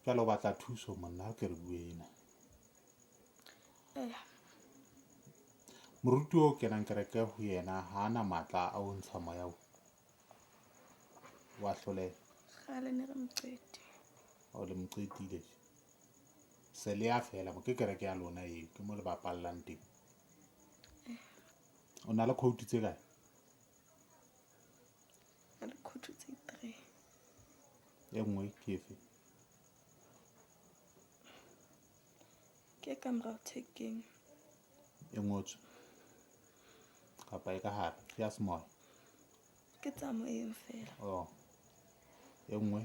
Jwale o batla thuso monna ke re buena. Moruti o kenang kereke ho yena ha ana matla a o ntsha moya wa hloleha. Kgale ne re mqeti. O le mqetile se le ya fela mo ke kereke ya lona e ke mo le bapallang teng. O na le quote tse kae? Le quote tse 3. E nngwe ke efe? Ke ka morao thekeng. E ngotswe kapa e ka hare ya semoya? Ke tsamoeng fela. Oh. E nngwe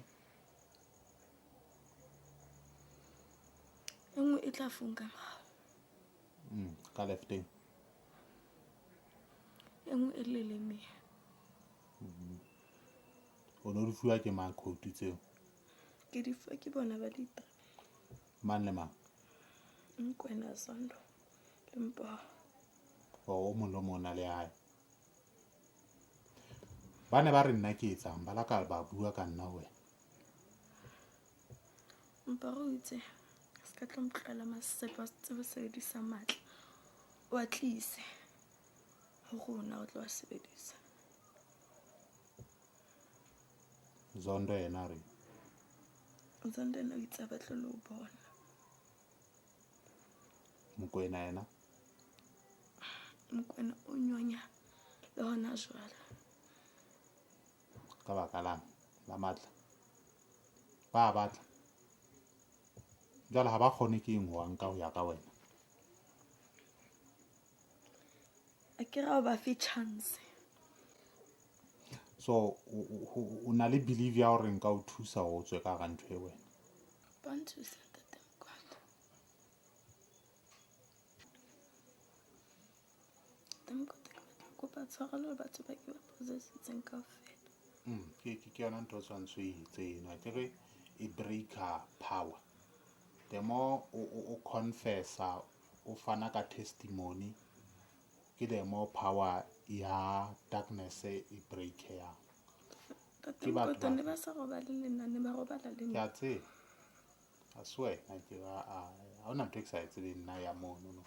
E nngwe e tla funka morao. ka lefteng. E nngwe e lelemeng. O no di fuwa ke mang quote tseo? Ke di fuwa ke bona ba di 3. Man le mang? Mokoena Zondo le Mpho. O mong le mong na le hae. Ba ne ba re nna ke etsang ba la ka ba bua ka nna wena. Mpho o itse se ka tlo mtlala masepa tsebe sebedisa matla. O atlise ho rona o tlo a sebedisa. Zondo yena re Zondo no itse ba tlo lo bona. Mokoena yena Mokoena o nyonya le hona jwale. ka baka la matla ba batla jwale ha ba kgone ke eng wa nka ho ya ka wena. A ke ra ba fe chance. So o na le believe ya hore nka o thusa ho tswe ka ga ntho e wena. Ba nthusa ntate Mokwatla. Ntate Mokwatla ke kopa tshwarelo batho ba ke ba possessitseng kaofela. Ke yona ntho tshwantsho e itseng ke re e breaker power. The more o confessa o fana ka testimony ke the more power ya darkness e break ya. Ntate Mokwatla ne ba sa robale le nna ne ba robala le nna. Ke a tseba. I swear ha ona ntho e ke sa e tsebeng nna ya mono.